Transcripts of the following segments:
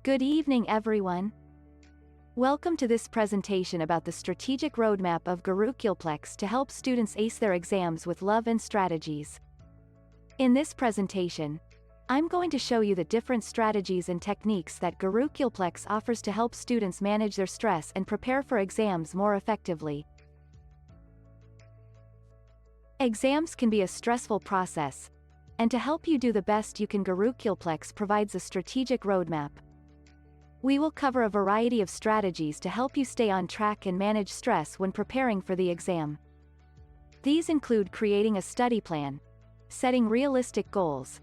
Good evening, everyone. Welcome to this presentation about the strategic roadmap of Gurukulplex to help students ace their exams with love and strategies. In this presentation, I'm going to show you the different strategies and techniques that Gurukulplex offers to help students manage their stress and prepare for exams more effectively. Exams can be a stressful process, and to help you do the best you can, Gurukulplex provides a strategic roadmap. We will cover a variety of strategies to help you stay on track and manage stress when preparing for the exam. These include creating a study plan, setting realistic goals,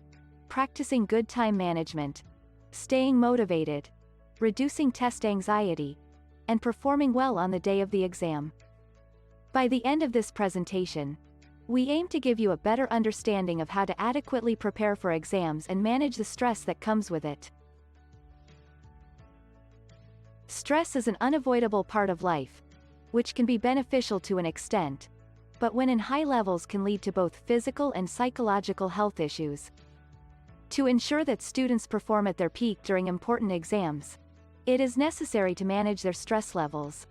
practicing good time management, staying motivated, reducing test anxiety, and performing well on the day of the exam. By the end of this presentation, we aim to give you a better understanding of how to adequately prepare for exams and manage the stress that comes with it. Stress is an unavoidable part of life, which can be beneficial to an extent, but when in high levels can lead to both physical and psychological health issues. To ensure that students perform at their peak during important exams, it is necessary to manage their stress levels.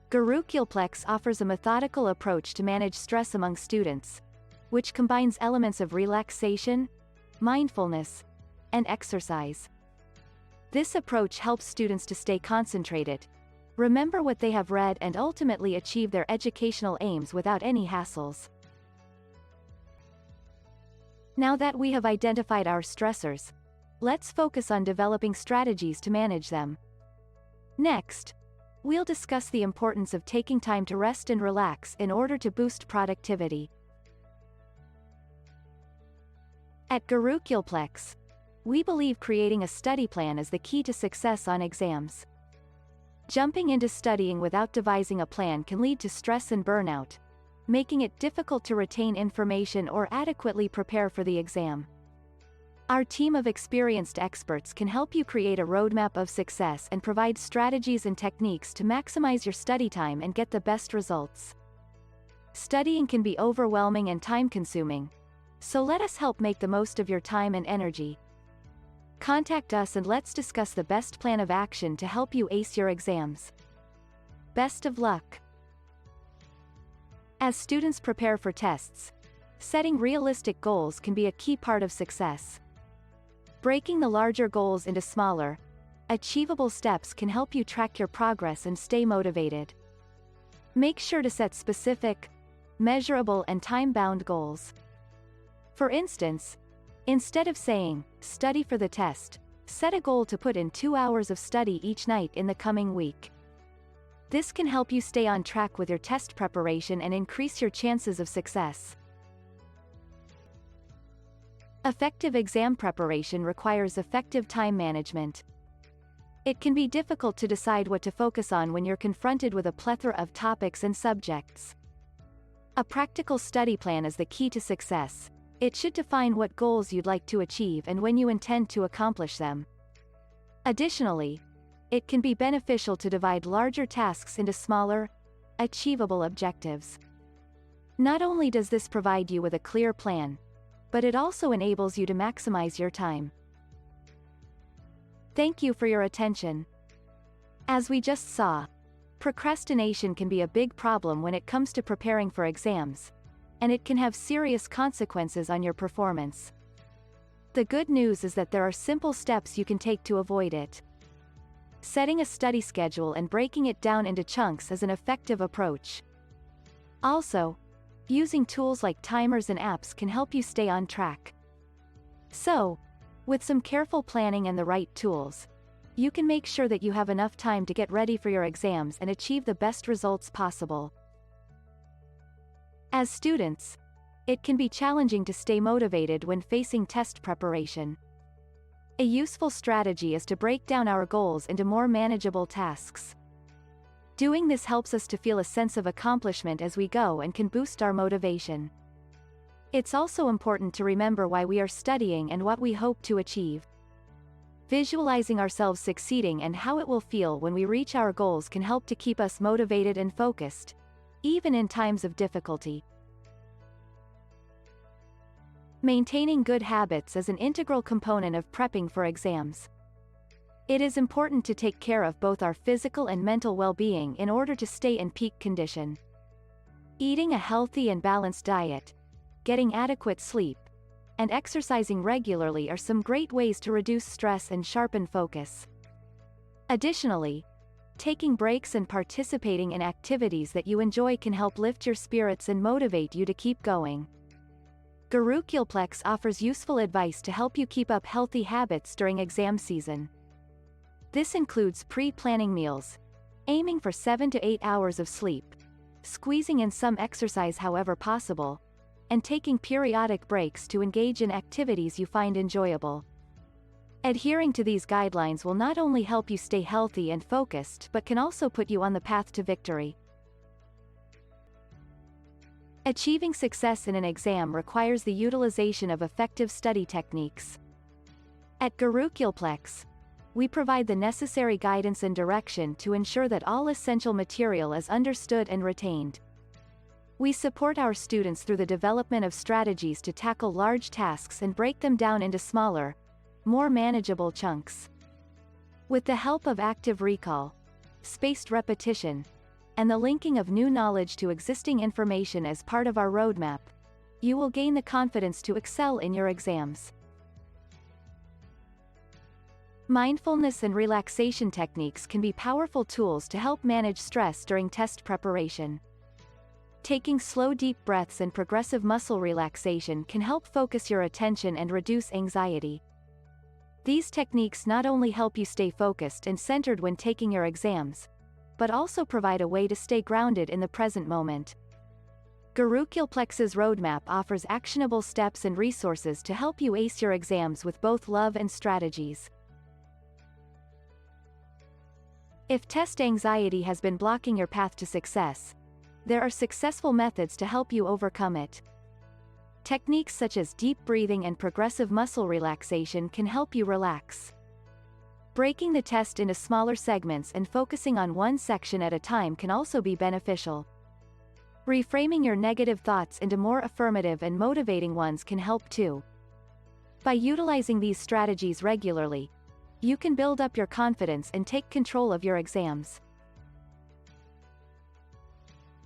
Gurukulplex offers a methodical approach to manage stress among students, which combines elements of relaxation, mindfulness, and exercise. This approach helps students to stay concentrated, remember what they have read, and ultimately achieve their educational aims without any hassles. Now that we have identified our stressors, let's focus on developing strategies to manage them. Next, we'll discuss the importance of taking time to rest and relax in order to boost productivity. At Gurukulplex, we believe creating a study plan is the key to success on exams. Jumping into studying without devising a plan can lead to stress and burnout, making it difficult to retain information or adequately prepare for the exam. Our team of experienced experts can help you create a roadmap of success and provide strategies and techniques to maximize your study time and get the best results. Studying can be overwhelming and time-consuming, so let us help make the most of your time and energy. Contact us and let's discuss the best plan of action to help you ace your exams. Best of luck! As students prepare for tests, setting realistic goals can be a key part of success. Breaking the larger goals into smaller, achievable steps can help you track your progress and stay motivated. Make sure to set specific, measurable, and time-bound goals. For instance, instead of saying, "Study for the test," set a goal to put in 2 hours of study each night in the coming week. This can help you stay on track with your test preparation and increase your chances of success. Effective exam preparation requires effective time management. It can be difficult to decide what to focus on when you're confronted with a plethora of topics and subjects. A practical study plan is the key to success. It should define what goals you'd like to achieve and when you intend to accomplish them. Additionally, it can be beneficial to divide larger tasks into smaller, achievable objectives. Not only does this provide you with a clear plan, but it also enables you to maximize your time. Thank you for your attention. As we just saw, procrastination can be a big problem when it comes to preparing for exams, and it can have serious consequences on your performance. The good news is that there are simple steps you can take to avoid it. Setting a study schedule and breaking it down into chunks is an effective approach. Also, using tools like timers and apps can help you stay on track. So, with some careful planning and the right tools, you can make sure that you have enough time to get ready for your exams and achieve the best results possible. As students, it can be challenging to stay motivated when facing test preparation. A useful strategy is to break down our goals into more manageable tasks. Doing this helps us to feel a sense of accomplishment as we go and can boost our motivation. It's also important to remember why we are studying and what we hope to achieve. Visualizing ourselves succeeding and how it will feel when we reach our goals can help to keep us motivated and focused, even in times of difficulty. Maintaining good habits is an integral component of prepping for exams. It is important to take care of both our physical and mental well-being in order to stay in peak condition. Eating a healthy and balanced diet, getting adequate sleep, and exercising regularly are some great ways to reduce stress and sharpen focus. Additionally, taking breaks and participating in activities that you enjoy can help lift your spirits and motivate you to keep going. Gurukulplex offers useful advice to help you keep up healthy habits during exam season. This includes pre-planning meals, aiming for 7 to 8 hours of sleep, squeezing in some exercise however possible, and taking periodic breaks to engage in activities you find enjoyable. Adhering to these guidelines will not only help you stay healthy and focused but can also put you on the path to victory. Achieving success in an exam requires the utilization of effective study techniques. At Gurukulplex, we provide the necessary guidance and direction to ensure that all essential material is understood and retained. We support our students through the development of strategies to tackle large tasks and break them down into smaller, more manageable chunks. With the help of active recall, spaced repetition, and the linking of new knowledge to existing information as part of our roadmap, you will gain the confidence to excel in your exams. Mindfulness and relaxation techniques can be powerful tools to help manage stress during test preparation. Taking slow deep breaths and progressive muscle relaxation can help focus your attention and reduce anxiety. These techniques not only help you stay focused and centered when taking your exams, but also provide a way to stay grounded in the present moment. Gurukulplex's roadmap offers actionable steps and resources to help you ace your exams with both love and strategies. If test anxiety has been blocking your path to success, there are successful methods to help you overcome it. Techniques such as deep breathing and progressive muscle relaxation can help you relax. Breaking the test into smaller segments and focusing on one section at a time can also be beneficial. Reframing your negative thoughts into more affirmative and motivating ones can help too. By utilizing these strategies regularly, you can build up your confidence and take control of your exams.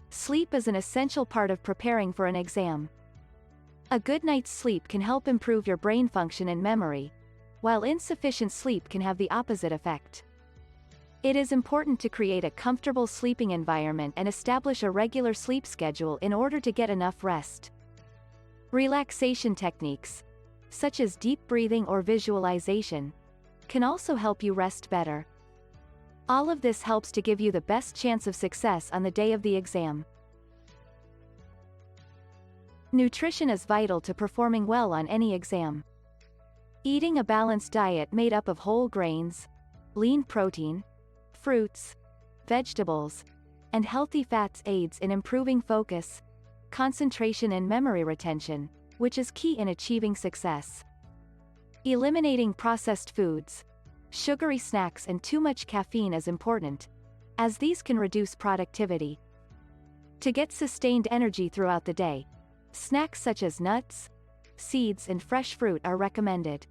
Sleep is an essential part of preparing for an exam. A good night's sleep can help improve your brain function and memory, while insufficient sleep can have the opposite effect. It is important to create a comfortable sleeping environment and establish a regular sleep schedule in order to get enough rest. Relaxation techniques, such as deep breathing or visualization, can also help you rest better. All of this helps to give you the best chance of success on the day of the exam. Nutrition is vital to performing well on any exam. Eating a balanced diet made up of whole grains, lean protein, fruits, vegetables, and healthy fats aids in improving focus, concentration and memory retention, which is key in achieving success. Eliminating processed foods, sugary snacks and too much caffeine is important, as these can reduce productivity. To get sustained energy throughout the day, snacks such as nuts, seeds and fresh fruit are recommended.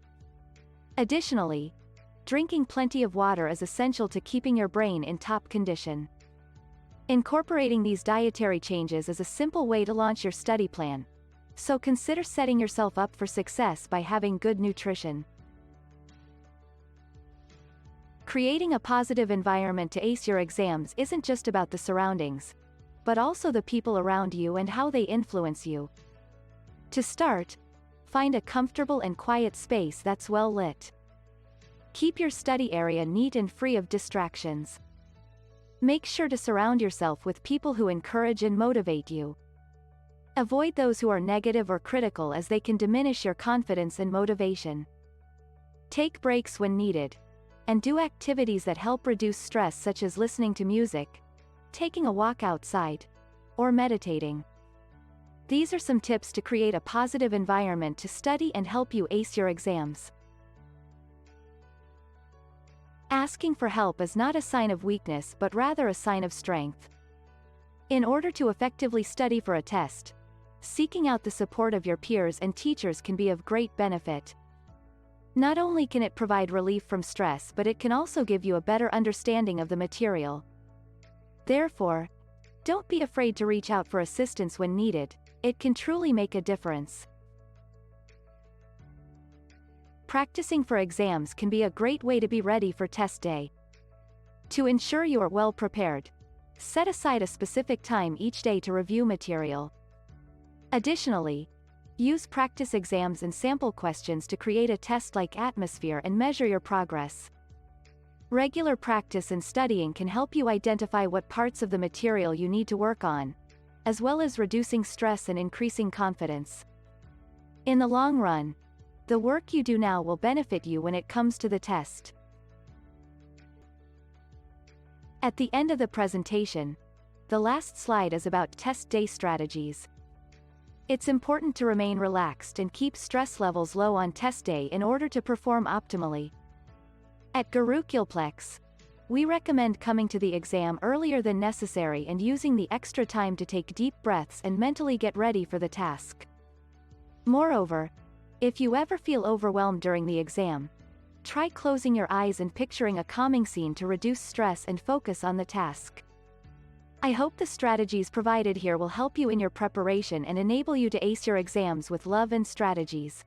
Additionally, drinking plenty of water is essential to keeping your brain in top condition. Incorporating these dietary changes is a simple way to launch your study plan, so consider setting yourself up for success by having good nutrition. Creating a positive environment to ace your exams isn't just about the surroundings, but also the people around you and how they influence you. To start, find a comfortable and quiet space that's well lit. Keep your study area neat and free of distractions. Make sure to surround yourself with people who encourage and motivate you. Avoid those who are negative or critical, as they can diminish your confidence and motivation. Take breaks when needed, and do activities that help reduce stress, such as listening to music, taking a walk outside, or meditating. These are some tips to create a positive environment to study and help you ace your exams. Asking for help is not a sign of weakness but rather a sign of strength. In order to effectively study for a test, seeking out the support of your peers and teachers can be of great benefit. Not only can it provide relief from stress, but it can also give you a better understanding of the material. Therefore, don't be afraid to reach out for assistance when needed. It can truly make a difference. Practicing for exams can be a great way to be ready for test day. To ensure you are well prepared, set aside a specific time each day to review material. Additionally, use practice exams and sample questions to create a test-like atmosphere and measure your progress. Regular practice and studying can help you identify what parts of the material you need to work on, as well as reducing stress and increasing confidence. In the long run, the work you do now will benefit you when it comes to the test. At the end of the presentation, the last slide is about test day strategies. It's important to remain relaxed and keep stress levels low on test day in order to perform optimally. At Gurukulplex, we recommend coming to the exam earlier than necessary and using the extra time to take deep breaths and mentally get ready for the task. Moreover, if you ever feel overwhelmed during the exam, try closing your eyes and picturing a calming scene to reduce stress and focus on the task. I hope the strategies provided here will help you in your preparation and enable you to ace your exams with love and strategies.